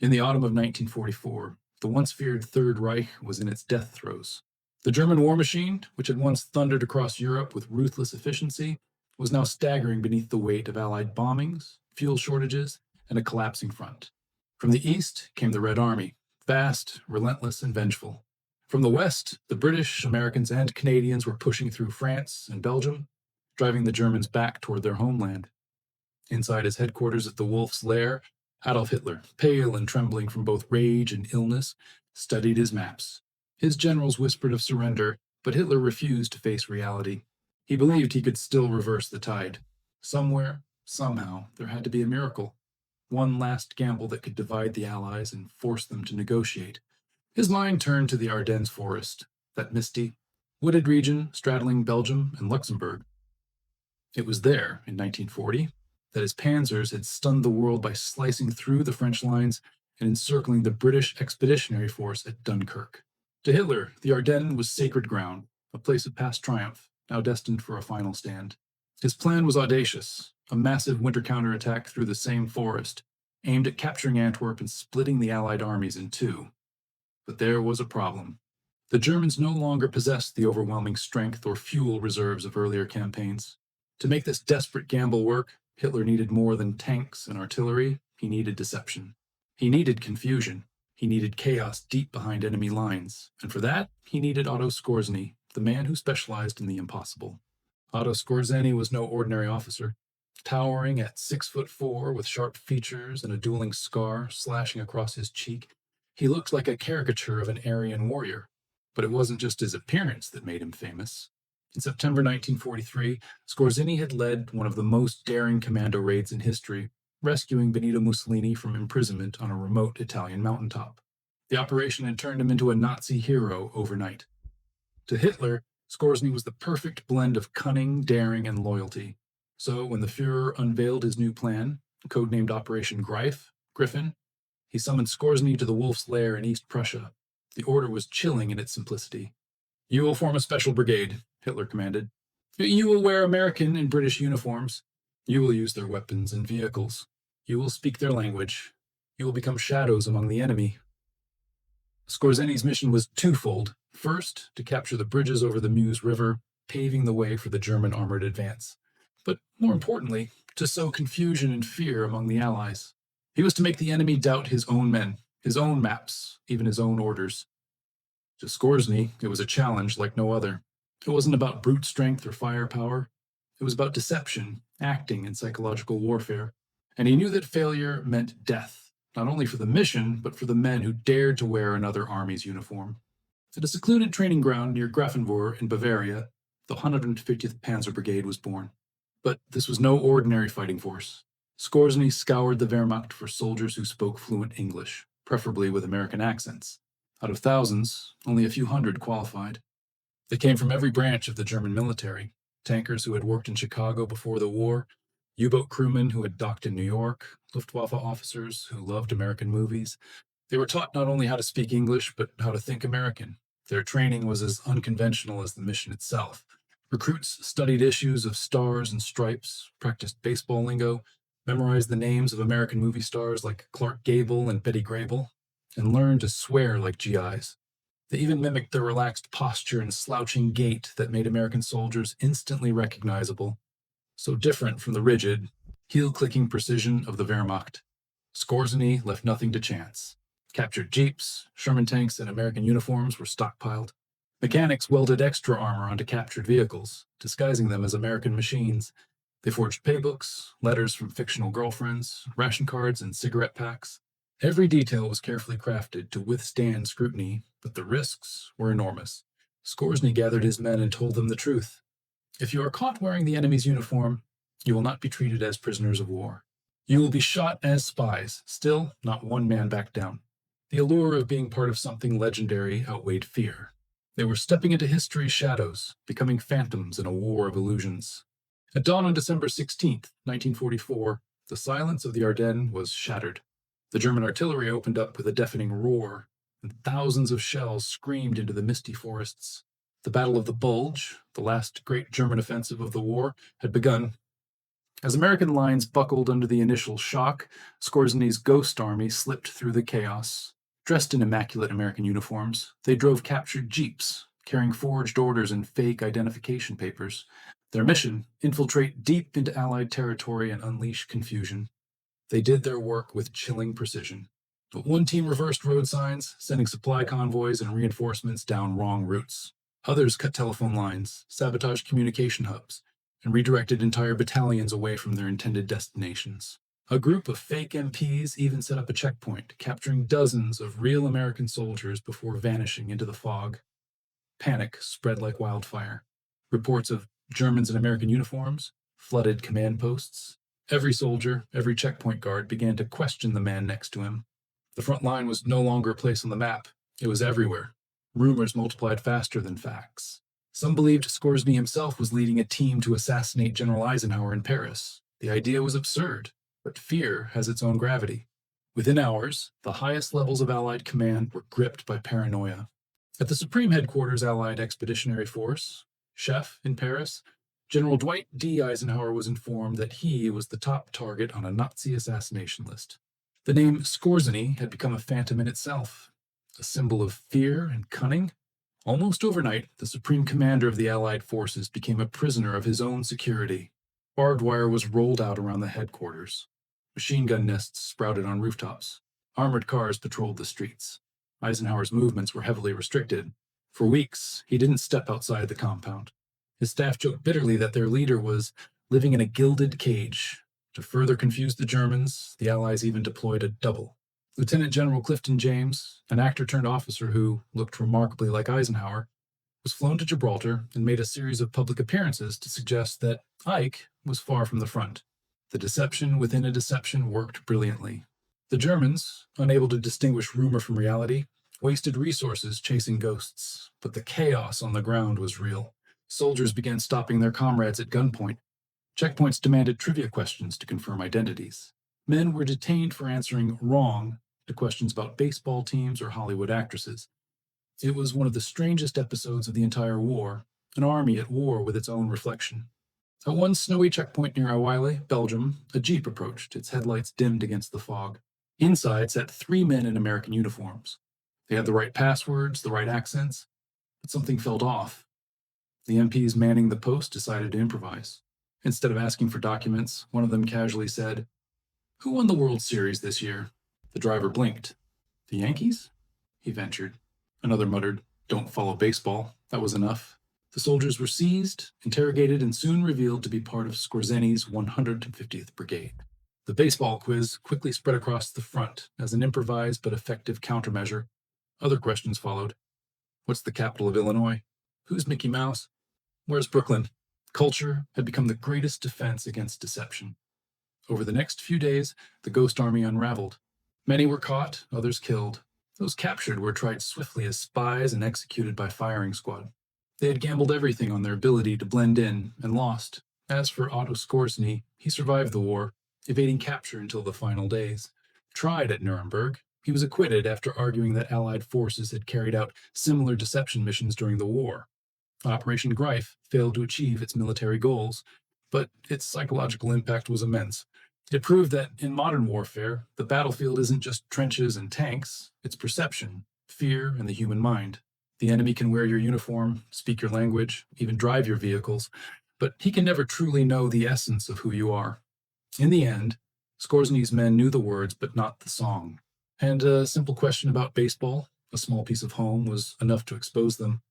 In the autumn of 1944, the once feared Third Reich was in its death throes. The German war machine, which had once thundered across Europe with ruthless efficiency, was now staggering beneath the weight of Allied bombings, fuel shortages, and a collapsing front. From the east came the Red Army, vast, relentless, and vengeful. From the west, the British, Americans, and Canadians were pushing through France and Belgium, driving the Germans back toward their homeland. Inside his headquarters at the Wolf's Lair, Adolf Hitler, pale and trembling from both rage and illness, studied his maps. His generals whispered of surrender, but Hitler refused to face reality. He believed he could still reverse the tide. Somewhere, somehow, there had to be a miracle. One last gamble that could divide the Allies and force them to negotiate. His mind turned to the Ardennes forest, that misty, wooded region straddling Belgium and Luxembourg. It was there, in 1940, that his panzers had stunned the world by slicing through the French lines and encircling the British expeditionary force at Dunkirk. To Hitler, the Ardennes was sacred ground, a place of past triumph, now destined for a final stand. His plan was audacious, a massive winter counterattack through the same forest, aimed at capturing Antwerp and splitting the Allied armies in two. But there was a problem. The Germans no longer possessed the overwhelming strength or fuel reserves of earlier campaigns. To make this desperate gamble work, Hitler needed more than tanks and artillery. He needed deception. He needed confusion. He needed chaos deep behind enemy lines. And for that, he needed Otto Skorzeny, the man who specialized in the impossible. Otto Skorzeny was no ordinary officer. Towering at 6'4", with sharp features and a dueling scar slashing across his cheek, he looked like a caricature of an Aryan warrior. But it wasn't just his appearance that made him famous. In September 1943, Skorzeny had led one of the most daring commando raids in history, rescuing Benito Mussolini from imprisonment on a remote Italian mountaintop. The operation had turned him into a Nazi hero overnight. To Hitler, Skorzeny was the perfect blend of cunning, daring, and loyalty. So when the Führer unveiled his new plan, codenamed Operation Greif, Griffin, he summoned Skorzeny to the Wolf's Lair in East Prussia. The order was chilling in its simplicity. "You will form a special brigade," Hitler commanded. "You will wear American and British uniforms. You will use their weapons and vehicles. You will speak their language. You will become shadows among the enemy." Skorzeny's mission was twofold. First, to capture the bridges over the Meuse River, paving the way for the German armored advance. But more importantly, to sow confusion and fear among the Allies. He was to make the enemy doubt his own men, his own maps, even his own orders. To Skorzeny, it was a challenge like no other. It wasn't about brute strength or firepower. It was about deception, acting, and psychological warfare. And he knew that failure meant death, not only for the mission, but for the men who dared to wear another army's uniform. At a secluded training ground near Grafenwohr in Bavaria, the 150th Panzer Brigade was born. But this was no ordinary fighting force. Skorzeny scoured the Wehrmacht for soldiers who spoke fluent English, preferably with American accents. Out of thousands, only a few hundred qualified. They came from every branch of the German military: tankers who had worked in Chicago before the war, U-boat crewmen who had docked in New York, Luftwaffe officers who loved American movies. They were taught not only how to speak English, but how to think American. Their training was as unconventional as the mission itself. Recruits studied issues of Stars and Stripes, practiced baseball lingo, memorized the names of American movie stars like Clark Gable and Betty Grable, and learned to swear like GIs. They even mimicked the relaxed posture and slouching gait that made American soldiers instantly recognizable, so different from the rigid, heel-clicking precision of the Wehrmacht. Skorzeny left nothing to chance. Captured jeeps, Sherman tanks, and American uniforms were stockpiled. Mechanics welded extra armor onto captured vehicles, disguising them as American machines. They forged paybooks, letters from fictional girlfriends, ration cards, and cigarette packs. Every detail was carefully crafted to withstand scrutiny, but the risks were enormous. Skorzeny gathered his men and told them the truth. If you are caught wearing the enemy's uniform, you will not be treated as prisoners of war. You will be shot as spies. Still, not one man backed down. The allure of being part of something legendary outweighed fear. They were stepping into history's shadows, becoming phantoms in a war of illusions. At dawn on December 16th, 1944, the silence of the Ardennes was shattered. The German artillery opened up with a deafening roar, and thousands of shells screamed into the misty forests. The Battle of the Bulge, the last great German offensive of the war, had begun. As American lines buckled under the initial shock, Skorzeny's ghost army slipped through the chaos. Dressed in immaculate American uniforms, they drove captured jeeps, carrying forged orders and fake identification papers. Their mission: infiltrate deep into Allied territory and unleash confusion. They did their work with chilling precision. But one team reversed road signs, sending supply convoys and reinforcements down wrong routes. Others cut telephone lines, sabotaged communication hubs, and redirected entire battalions away from their intended destinations. A group of fake MPs even set up a checkpoint, capturing dozens of real American soldiers before vanishing into the fog. Panic spread like wildfire. Reports of Germans in American uniforms flooded command posts. Every soldier, every checkpoint guard began to question the man next to him. The front line was no longer a place on the map. It was everywhere. Rumors multiplied faster than facts. Some believed Skorzeny himself was leading a team to assassinate General Eisenhower in Paris. The idea was absurd, but fear has its own gravity. Within hours, the highest levels of Allied command were gripped by paranoia. At the Supreme Headquarters Allied Expeditionary Force, Chef in Paris, General Dwight D. Eisenhower was informed that he was the top target on a Nazi assassination list. The name Skorzeny had become a phantom in itself, a symbol of fear and cunning. Almost overnight, the supreme commander of the Allied forces became a prisoner of his own security. Barbed wire was rolled out around the headquarters. Machine gun nests sprouted on rooftops. Armored cars patrolled the streets. Eisenhower's movements were heavily restricted. For weeks, he didn't step outside the compound. His staff joked bitterly that their leader was living in a gilded cage. To further confuse the Germans, the Allies even deployed a double. Lieutenant General Clifton James, an actor-turned-officer who looked remarkably like Eisenhower, was flown to Gibraltar and made a series of public appearances to suggest that Ike was far from the front. The deception within a deception worked brilliantly. The Germans, unable to distinguish rumor from reality, wasted resources chasing ghosts, but the chaos on the ground was real. Soldiers began stopping their comrades at gunpoint. Checkpoints demanded trivia questions to confirm identities. Men were detained for answering wrong to questions about baseball teams or Hollywood actresses. It was one of the strangest episodes of the entire war, an army at war with its own reflection. At one snowy checkpoint near WWII, Belgium, a jeep approached, its headlights dimmed against the fog. Inside sat 3 men in American uniforms. They had the right passwords, the right accents, but something felt off. The MPs manning the post decided to improvise. Instead of asking for documents, one of them casually said, "Who won the World Series this year?" The driver blinked. "The Yankees?" he ventured. Another muttered, "Don't follow baseball." That was enough. The soldiers were seized, interrogated, and soon revealed to be part of Skorzeny's 150th Brigade. The baseball quiz quickly spread across the front as an improvised but effective countermeasure. Other questions followed. What's the capital of Illinois? Who's Mickey Mouse? Where's Brooklyn? Culture had become the greatest defense against deception. Over the next few days, the Ghost Army unraveled. Many were caught, others killed. Those captured were tried swiftly as spies and executed by firing squad. They had gambled everything on their ability to blend in and lost. As for Otto Skorzeny, he survived the war, evading capture until the final days. Tried at Nuremberg, he was acquitted after arguing that Allied forces had carried out similar deception missions during the war. Operation Greif failed to achieve its military goals, but its psychological impact was immense. It proved that in modern warfare, the battlefield isn't just trenches and tanks, it's perception, fear, and the human mind. The enemy can wear your uniform, speak your language, even drive your vehicles, but he can never truly know the essence of who you are. In the end, Skorzeny's men knew the words but not the song. And a simple question about baseball, a small piece of home, was enough to expose them.